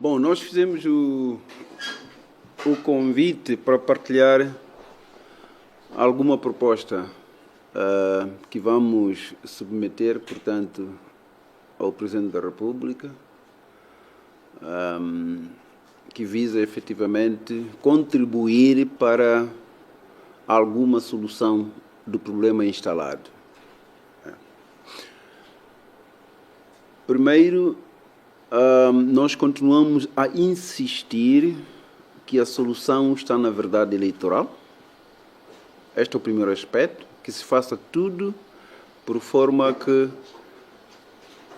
Bom, nós fizemos o convite para partilhar alguma proposta que vamos submeter, portanto, ao Presidente da República, que visa efetivamente contribuir para alguma solução do problema instalado. Primeiro, nós continuamos a insistir que a solução está na verdade eleitoral. Este é o primeiro aspecto, que se faça tudo por forma que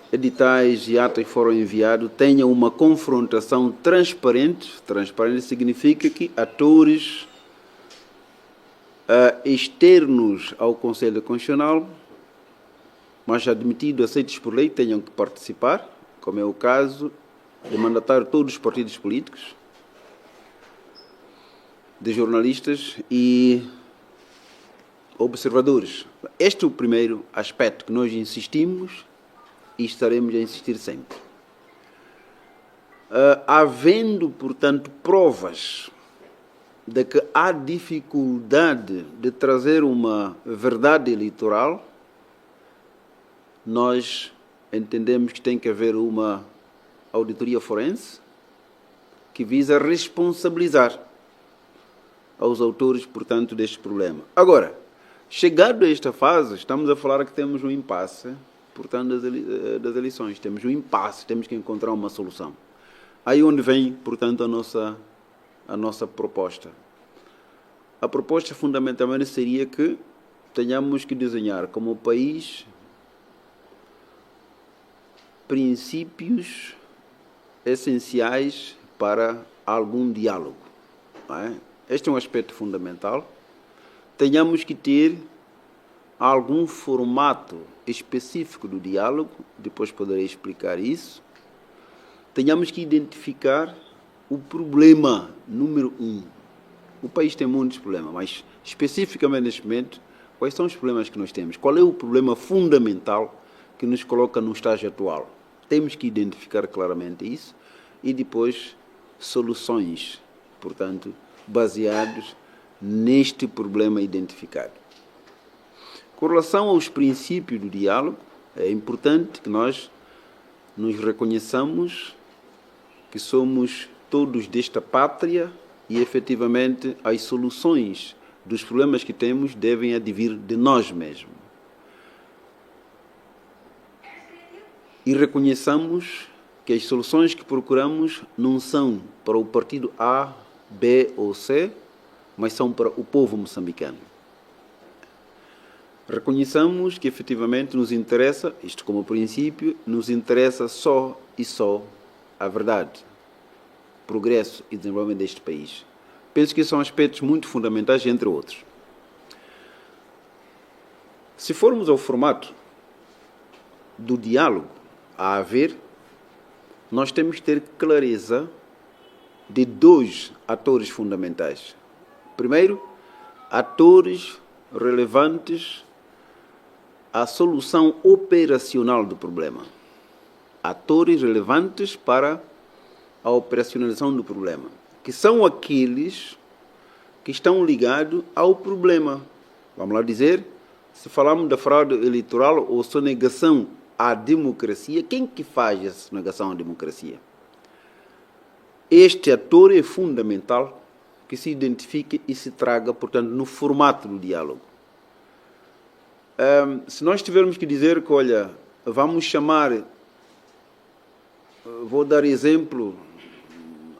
editais e atos que foram enviados tenham uma confrontação transparente. Transparente significa que atores externos ao Conselho Constitucional, mas admitidos, aceitos por lei, tenham que participar, como é o caso de mandatar todos os partidos políticos, de jornalistas e observadores. Este é o primeiro aspecto que nós insistimos e estaremos a insistir sempre. Havendo, portanto, provas de que há dificuldade de trazer uma verdade eleitoral, nós entendemos que tem que haver uma auditoria forense que visa responsabilizar aos autores, portanto, deste problema. Agora, chegado a esta fase, estamos a falar que temos um impasse, portanto, das eleições. Temos um impasse, temos que encontrar uma solução. Aí onde vem, portanto, a nossa proposta. A proposta fundamentalmente seria que tenhamos que desenhar como país princípios essenciais para algum diálogo. Não é? Este é um aspecto fundamental. Tenhamos que ter algum formato específico do diálogo, depois poderei explicar isso. Tenhamos que identificar o problema número 1. O país tem muitos problemas, mas especificamente neste momento, quais são os problemas que nós temos? Qual é o problema fundamental que nos coloca no estágio atual? Temos que identificar claramente isso e depois soluções, portanto, baseados neste problema identificado. Com relação aos princípios do diálogo, é importante que nós nos reconheçamos que somos todos desta pátria e, efetivamente, as soluções dos problemas que temos devem advir de nós mesmos. E reconheçamos que as soluções que procuramos não são para o partido A, B ou C, mas são para o povo moçambicano. Reconheçamos que efetivamente nos interessa, isto como princípio, nos interessa só e só a verdade, progresso e desenvolvimento deste país. Penso que são aspectos muito fundamentais, entre outros. Se formos ao formato do diálogo a haver, nós temos que ter clareza de dois atores fundamentais. Primeiro, atores relevantes à solução operacional do problema. Atores relevantes para a operacionalização do problema, que são aqueles que estão ligados ao problema. Vamos lá dizer, se falamos da fraude eleitoral ou sonegação à democracia, quem que faz essa sonegação à democracia? Este ator é fundamental que se identifique e se traga, portanto, no formato do diálogo. Se nós tivermos que dizer que, olha, vamos chamar, vou dar exemplo,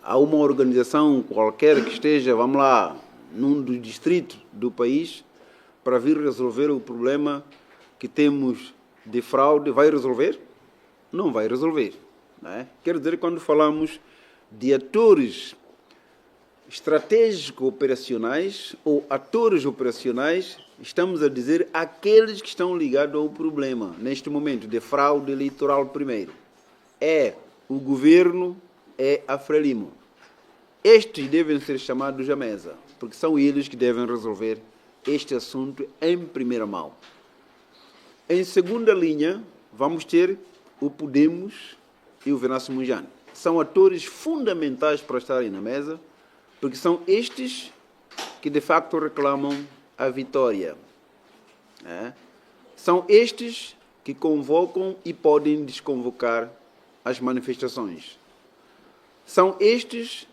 a uma organização qualquer que esteja, vamos lá, num dos distritos do país, para vir resolver o problema que temos de fraude, vai resolver? Não vai resolver. Não é? Quer dizer, quando falamos de atores estratégicos operacionais ou atores operacionais, estamos a dizer aqueles que estão ligados ao problema, neste momento, de fraude eleitoral primeiro. É o governo, é a Frelimo. Estes devem ser chamados à mesa, porque são eles que devem resolver este assunto em primeira mão. Em segunda linha, vamos ter o Podemos e o Venâncio Mundjane. são atores fundamentais para estarem na mesa, porque são estes que de facto reclamam a vitória. São estes que convocam e podem desconvocar as manifestações. São estes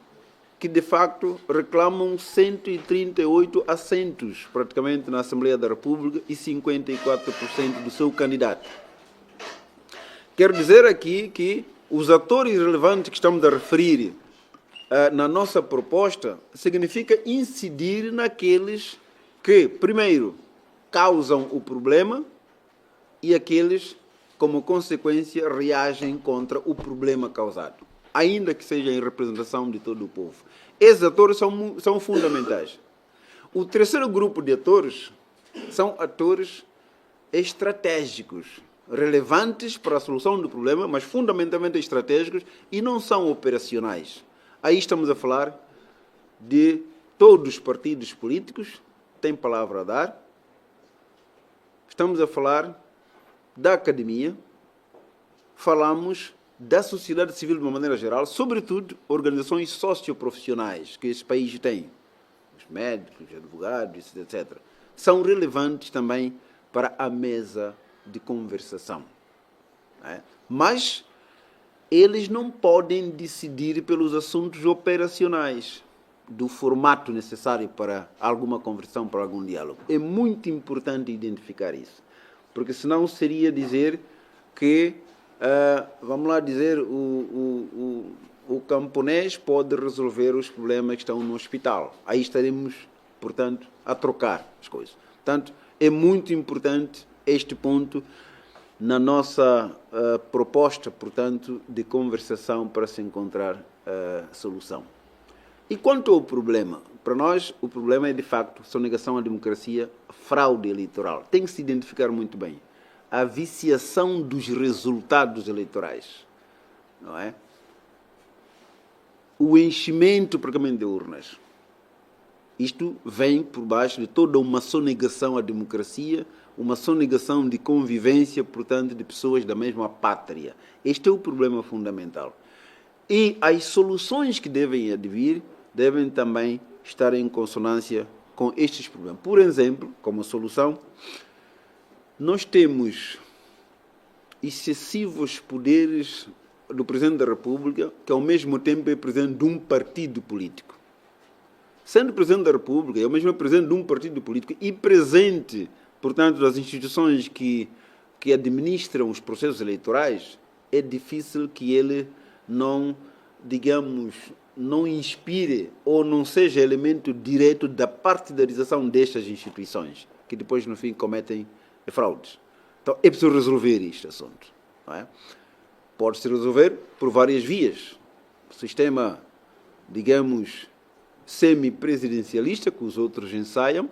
que de facto reclamam 138 assentos, praticamente, na Assembleia da República e 54% do seu candidato. Quero dizer aqui que os atores relevantes que estamos a referir na nossa proposta significa incidir naqueles que, primeiro, causam o problema e aqueles, como consequência, reagem contra o problema causado, ainda que seja em representação de todo o povo. Esses atores são fundamentais. O terceiro grupo de atores são atores estratégicos, relevantes para a solução do problema, mas fundamentalmente estratégicos e não são operacionais. Aí estamos a falar de todos os partidos políticos, têm palavra a dar. Estamos a falar da academia, falamos da sociedade civil de uma maneira geral, sobretudo organizações socioprofissionais que esse país tem, os médicos, os advogados, etc. São relevantes também para a mesa de conversação. Mas eles não podem decidir pelos assuntos operacionais do formato necessário para alguma conversão, para algum diálogo. É muito importante identificar isso, porque senão seria dizer que, vamos lá dizer, o camponês pode resolver os problemas que estão no hospital. Aí estaremos, portanto, a trocar as coisas. Portanto, é muito importante este ponto na nossa proposta, portanto, de conversação para se encontrar solução. E quanto ao problema? Para nós, o problema é, de facto, sonegação à democracia, fraude eleitoral. Tem que se identificar muito bem a viciação dos resultados eleitorais, não é? O enchimento, praticamente, de urnas. Isto vem por baixo de toda uma sonegação à democracia, uma sonegação de convivência, portanto, de pessoas da mesma pátria. Este é o problema fundamental. E as soluções que devem advir devem também estar em consonância com estes problemas. Por exemplo, como solução, nós temos excessivos poderes do Presidente da República, que ao mesmo tempo é Presidente de um partido político. Sendo Presidente da República, é o mesmo Presidente de um partido político e presente, portanto, das instituições que administram os processos eleitorais, é difícil que ele não, digamos, não inspire ou não seja elemento direto da partidarização destas instituições, que depois, no fim, cometem fraudes. Então, é preciso resolver este assunto. Não é? Pode-se resolver por várias vias. O sistema, digamos, semi-presidencialista, que os outros ensaiam.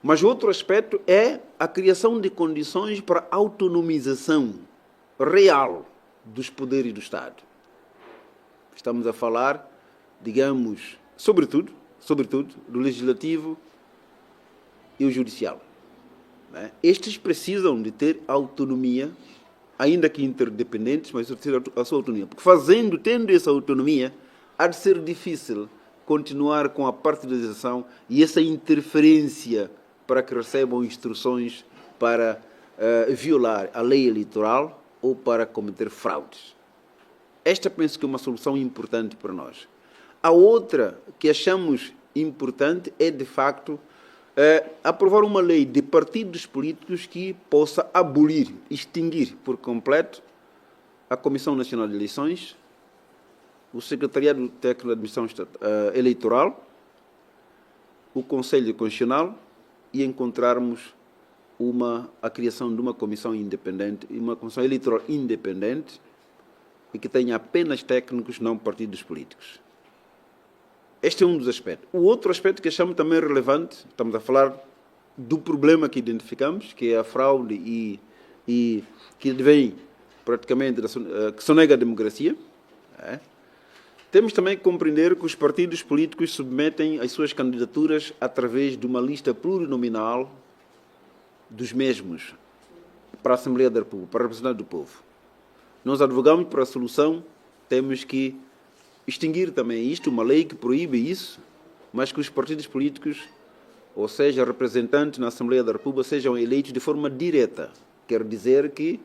Mas outro aspecto é a criação de condições para a autonomização real dos poderes do Estado. Estamos a falar, digamos, sobretudo, do Legislativo e o Judicial. Estes precisam de ter autonomia, ainda que interdependentes, mas ter a sua autonomia. Porque tendo essa autonomia, há de ser difícil continuar com a partidarização e essa interferência para que recebam instruções para violar a lei eleitoral ou para cometer fraudes. Esta penso que é uma solução importante para nós. A outra que achamos importante é, de facto, aprovar uma lei de partidos políticos que possa abolir, extinguir por completo a Comissão Nacional de Eleições, o Secretariado Técnico de Administração Eleitoral, o Conselho Constitucional e encontrarmos a criação de uma comissão independente, uma comissão eleitoral independente e que tenha apenas técnicos, não partidos políticos. Este é um dos aspectos. O outro aspecto que achamos também relevante, estamos a falar do problema que identificamos, que é a fraude e que vem praticamente, que sonega a democracia. Temos também que compreender que os partidos políticos submetem as suas candidaturas através de uma lista plurinominal dos mesmos para a Assembleia da República, para representantes do povo. nós advogamos para a solução, temos que extinguir também isto, uma lei que proíbe isso, mas que os partidos políticos, ou seja, representantes na Assembleia da República, sejam eleitos de forma direta. Quer dizer que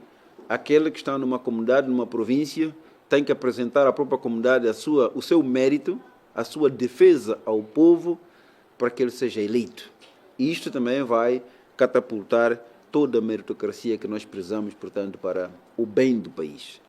aquele que está numa comunidade, numa província, tem que apresentar à própria comunidade o seu mérito, a sua defesa ao povo, para que ele seja eleito. E isto também vai catapultar toda a meritocracia que nós precisamos, portanto, para o bem do país.